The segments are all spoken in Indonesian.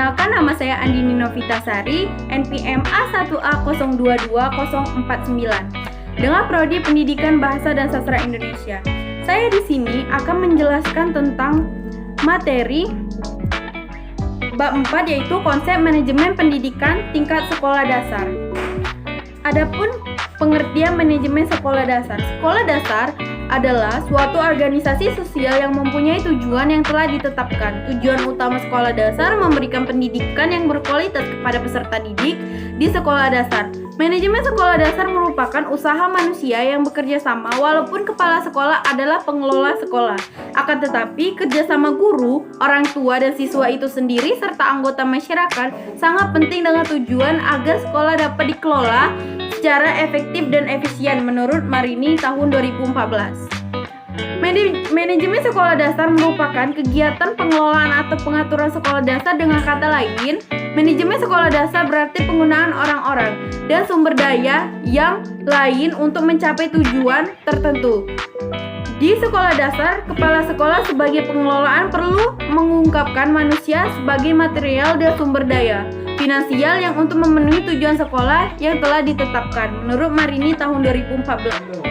Perkenalkan, nama saya Andini Novitasari, NPM A1A022049 dengan Prodi Pendidikan Bahasa dan Sastra Indonesia. Saya di sini akan menjelaskan tentang materi bab 4, yaitu konsep manajemen pendidikan tingkat sekolah dasar. Adapun pengertian manajemen sekolah dasar. Sekolah dasar adalah suatu organisasi sosial yang mempunyai tujuan yang telah ditetapkan. Tujuan utama sekolah dasar memberikan pendidikan yang berkualitas kepada peserta didik di sekolah dasar. Manajemen sekolah dasar merupakan usaha manusia yang bekerja sama, walaupun kepala sekolah adalah pengelola sekolah. Akan tetapi, kerjasama guru, orang tua, dan siswa itu sendiri serta anggota masyarakat sangat penting dengan tujuan agar sekolah dapat dikelola secara efektif dan efisien menurut Marini tahun 2014. Manajemen sekolah dasar merupakan kegiatan pengelolaan atau pengaturan sekolah dasar. Dengan kata lain, manajemen sekolah dasar berarti penggunaan orang-orang dan sumber daya yang lain untuk mencapai tujuan tertentu. Di sekolah dasar, kepala sekolah sebagai pengelolaan perlu mengungkapkan manusia sebagai material dan sumber daya finansial yang untuk memenuhi tujuan sekolah yang telah ditetapkan menurut Marini tahun 2014.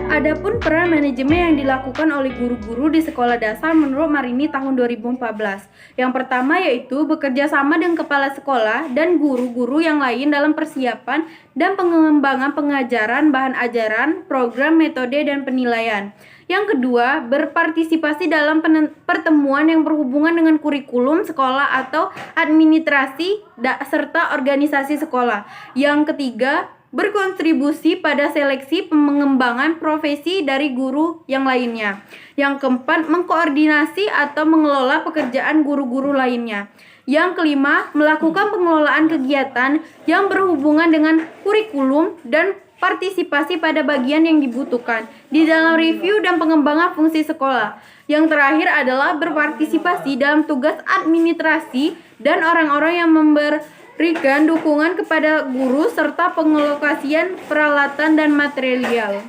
Adapun peran manajemen yang dilakukan oleh guru-guru di sekolah dasar menurut Marini tahun 2014. Yang pertama yaitu bekerja sama dengan kepala sekolah dan guru-guru yang lain dalam persiapan dan pengembangan pengajaran, bahan ajaran, program, metode, dan penilaian. Yang kedua, berpartisipasi dalam pertemuan yang berhubungan dengan kurikulum sekolah atau administrasi serta organisasi sekolah. Yang ketiga, berkontribusi pada seleksi pengembangan profesi dari guru yang lainnya. Yang keempat, mengkoordinasi atau mengelola pekerjaan guru-guru lainnya. Yang kelima, melakukan pengelolaan kegiatan yang berhubungan dengan kurikulum dan partisipasi pada bagian yang dibutuhkan di dalam review dan pengembangan fungsi sekolah. Yang terakhir adalah berpartisipasi dalam tugas administrasi dan orang-orang yang memberikan dukungan kepada guru serta pengelokasian peralatan dan material.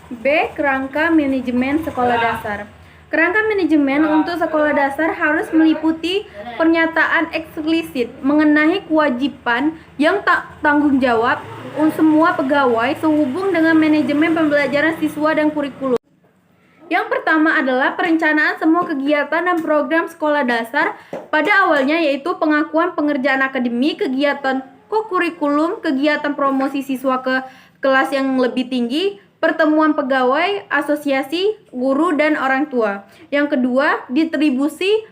B. Kerangka manajemen sekolah dasar. Kerangka manajemen untuk sekolah dasar harus meliputi pernyataan eksplisit mengenai kewajiban yang tanggung jawab semua pegawai sehubung dengan manajemen pembelajaran siswa dan kurikulum. Yang pertama adalah perencanaan semua kegiatan dan program sekolah dasar pada awalnya, yaitu pengakuan pengerjaan akademik, kegiatan kokurikulum, kegiatan promosi siswa ke kelas yang lebih tinggi, pertemuan pegawai, asosiasi, guru, dan orang tua. Yang kedua, distribusi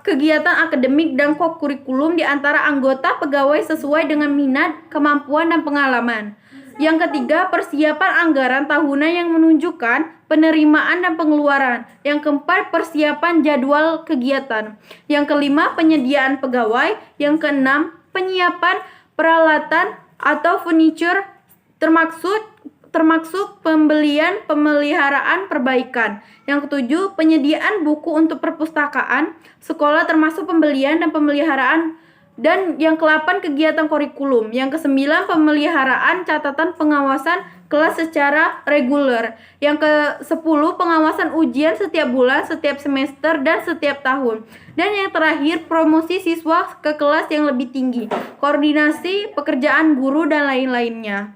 kegiatan akademik dan kokurikulum di antara anggota pegawai sesuai dengan minat, kemampuan, dan pengalaman. Yang ketiga, persiapan anggaran tahunan yang menunjukkan penerimaan dan pengeluaran. Yang keempat, persiapan jadwal kegiatan. Yang kelima, penyediaan pegawai. Yang keenam, penyiapan peralatan atau furniture termasuk pembelian, pemeliharaan, perbaikan. Yang ketujuh, penyediaan buku untuk perpustakaan sekolah termasuk pembelian dan pemeliharaan. Dan yang ke-8, kegiatan kurikulum. Yang ke-9, pemeliharaan catatan pengawasan kelas secara reguler. Yang ke-10, pengawasan ujian setiap bulan, setiap semester, dan setiap tahun. Dan yang terakhir, promosi siswa ke kelas yang lebih tinggi, koordinasi pekerjaan guru, dan lain-lainnya.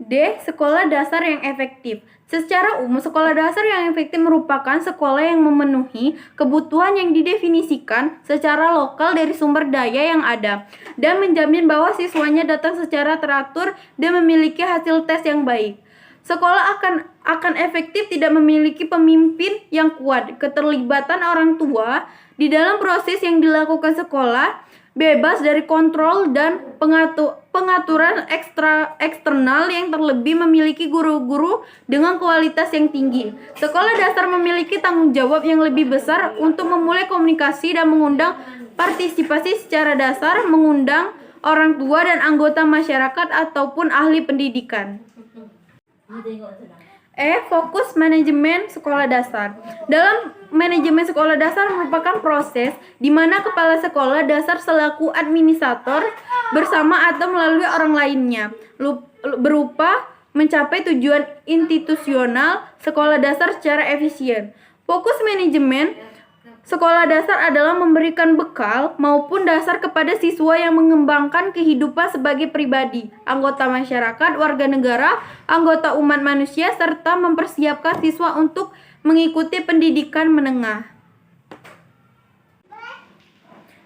D. Sekolah dasar yang efektif. Secara umum, sekolah dasar yang efektif merupakan sekolah yang memenuhi kebutuhan yang didefinisikan secara lokal dari sumber daya yang ada dan menjamin bahwa siswanya datang secara teratur dan memiliki hasil tes yang baik. Sekolah akan efektif tidak memiliki pemimpin yang kuat. Keterlibatan orang tua di dalam proses yang dilakukan sekolah bebas dari kontrol dan pengaturan eksternal yang terlebih memiliki guru-guru dengan kualitas yang tinggi. Sekolah dasar memiliki tanggung jawab yang lebih besar untuk memulai komunikasi dan mengundang partisipasi secara dasar, mengundang orang tua dan anggota masyarakat ataupun ahli pendidikan. Fokus manajemen sekolah dasar. Dalam manajemen sekolah dasar merupakan proses di mana kepala sekolah dasar selaku administrator bersama atau melalui orang lainnya berupa mencapai tujuan institusional sekolah dasar secara efisien. Fokus manajemen Sekolah dasar adalah memberikan bekal maupun dasar kepada siswa yang mengembangkan kehidupan sebagai pribadi, anggota masyarakat, warga negara, anggota umat manusia, serta mempersiapkan siswa untuk mengikuti pendidikan menengah.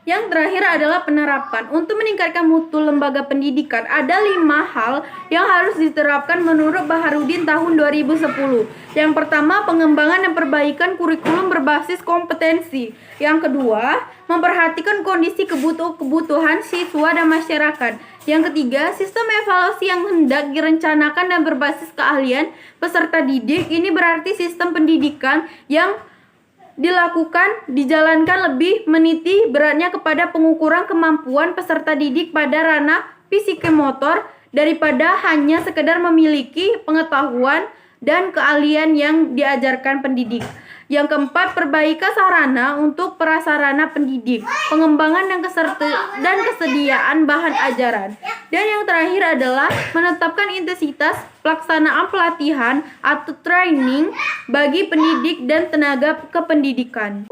Yang terakhir adalah penerapan. Untuk meningkatkan mutu lembaga pendidikan, ada 5 hal yang harus diterapkan menurut Baharudin tahun 2010. Yang pertama, pengembangan dan perbaikan kurikulum berbasis kompetensi. Yang kedua, memperhatikan kondisi kebutuhan siswa dan masyarakat. Yang ketiga, sistem evaluasi yang hendak direncanakan dan berbasis keahlian peserta didik. Ini berarti sistem pendidikan yang dijalankan lebih meniti beratnya kepada pengukuran kemampuan peserta didik pada ranah psikomotor daripada hanya sekedar memiliki pengetahuan dan keahlian yang diajarkan pendidik. Yang keempat, perbaikan sarana untuk prasarana pendidik, pengembangan dan kesediaan bahan ajaran. Dan yang terakhir adalah menetapkan intensitas pelaksanaan pelatihan atau training bagi pendidik dan tenaga kependidikan.